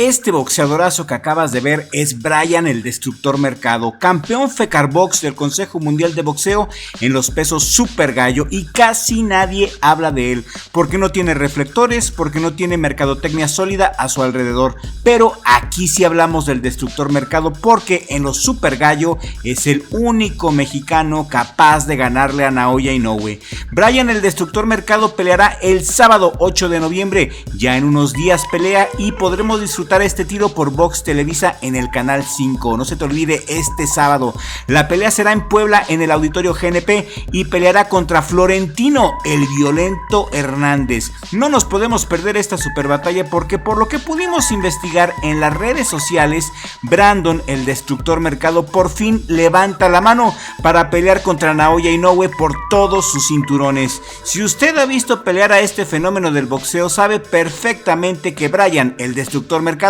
este boxeadorazo que acabas de ver es Bryan el Destructor Mercado, campeón FECARBOX del Consejo Mundial de Boxeo en los pesos super gallo, y casi nadie habla de él porque no tiene reflectores, porque no tiene mercadotecnia sólida a su alrededor. Pero aquí sí hablamos del Destructor Mercado porque en los super gallo es el único mexicano capaz de ganarle a Naoya Inoue. Bryan el Destructor Mercado peleará el sábado 8 de noviembre, ya en unos días pelea y podremos disfrutar este tiro por Vox Televisa en el canal 5. No se te olvide, este sábado la pelea será en Puebla en el Auditorio GNP y peleará contra Florentino el Violento Hernández. No nos podemos perder esta super batalla porque por lo que pudimos investigar en las redes sociales, Brandon el Destructor Mercado por fin levanta la mano para pelear contra Naoya Inoue por todos sus cinturones. Si usted ha visto pelear a este fenómeno del boxeo, sabe perfectamente que Bryan el Destructor Mercado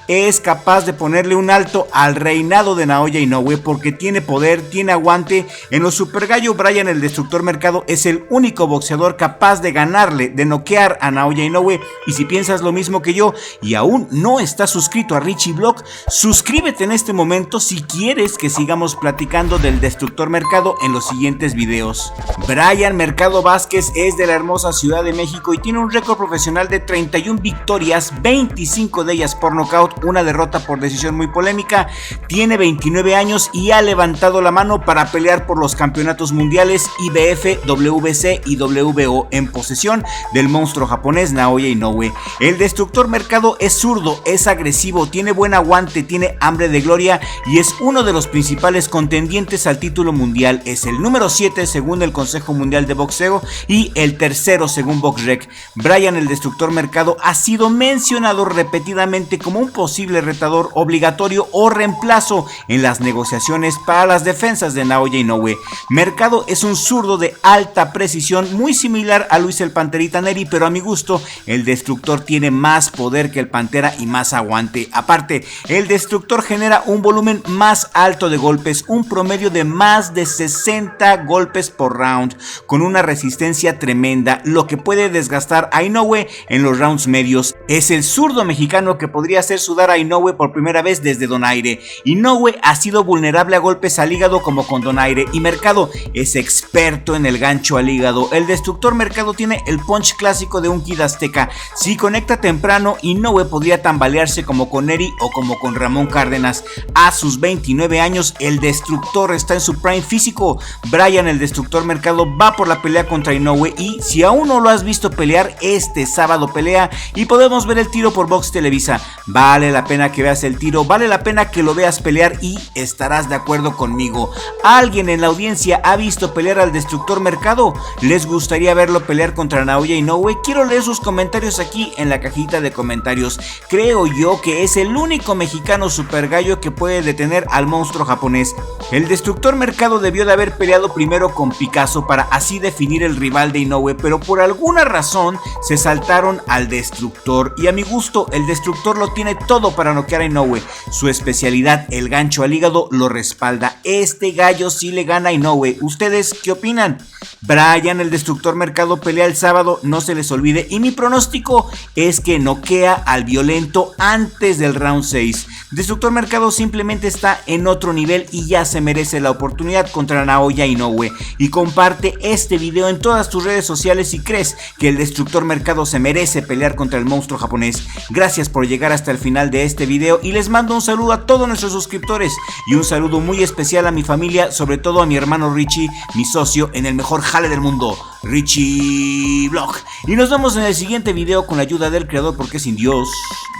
es capaz de ponerle un alto al reinado de Naoya Inoue porque tiene poder, tiene aguante. En los super gallo, Bryan el Destructor Mercado es el único boxeador capaz de ganarle, de noquear a Naoya Inoue. Y si piensas lo mismo que yo y aún no estás suscrito a Richie Vlog, suscríbete en este momento si quieres que sigamos platicando del Destructor Mercado en los siguientes videos. Bryan Mercado Vázquez es de la hermosa Ciudad de México y tiene un récord profesional de 31 victorias, 25 de ellas por nocaut, una derrota por decisión muy polémica. Tiene 29 años y ha levantado la mano para pelear por los campeonatos mundiales IBF, WBC y WBO en posesión del monstruo japonés Naoya Inoue. El Destructor Mercado es zurdo, es agresivo, tiene buen aguante, tiene hambre de gloria y es uno de los principales contendientes al título mundial. Es el número 7 según el Consejo Mundial de Boxeo y el tercero según BoxRec. Bryan el Destructor Mercado ha sido mencionado repetidamente como un posible retador obligatorio o reemplazo en las negociaciones para las defensas de Naoya Inoue. Mercado es un zurdo de alta precisión, muy similar a Luis el Panterita Neri, pero a mi gusto el Destructor tiene más poder que el Pantera y más aguante. Aparte, el Destructor genera un volumen más alto de golpes, un promedio de más de 60 golpes por round, con una resistencia tremenda, lo que puede desgastar a Inoue en los rounds medios. Es el zurdo mexicano que podría hacer sudar a Inoue por primera vez desde Donaire. Inoue ha sido vulnerable a golpes al hígado como con Donaire y Mercado es experto en el gancho al hígado. El Destructor Mercado tiene el punch clásico de un Kid Azteca. Si conecta temprano, Inoue podría tambalearse como con Neri o como con Ramón Cárdenas. A sus 29 años, el Destructor está en su prime físico. Bryan el Destructor Mercado va por la pelea contra Inoue y si aún no lo has visto pelear, este sábado pelea y podemos ver el tiro por Vox Televisa. Vale la pena que veas el tiro, vale la pena que lo veas pelear y estarás de acuerdo conmigo. ¿Alguien en la audiencia ha visto pelear al Destructor Mercado? ¿Les gustaría verlo pelear contra Naoya Inoue? Quiero leer sus comentarios aquí en la cajita de comentarios. Creo yo que es el único mexicano super gallo que puede detener al monstruo japonés. El Destructor Mercado debió de haber peleado primero con Picasso para así definir el rival de Inoue, pero por alguna razón se saltaron al Destructor y a mi gusto el Destructor lo tiene todo para noquear a Inoue. Su especialidad, el gancho al hígado, lo respalda. Este gallo sí le gana a Inoue. ¿Ustedes qué opinan? Bryan el Destructor Mercado pelea el sábado, no se les olvide, y mi pronóstico es que noquea al Violento antes del round 6. Destructor Mercado simplemente está en otro nivel y ya se merece la oportunidad contra Naoya Inoue. Y comparte este video en todas tus redes sociales si crees que el Destructor Mercado se merece pelear contra el monstruo japonés. Gracias por llegar hasta el final de este video y les mando un saludo a todos nuestros suscriptores y un saludo muy especial a mi familia, sobre todo a mi hermano Richie, mi socio en el mejor jale del mundo, Richie Vlog. Y nos vemos en el siguiente video con la ayuda del creador, porque sin Dios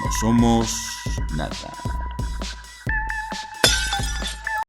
no somos nada.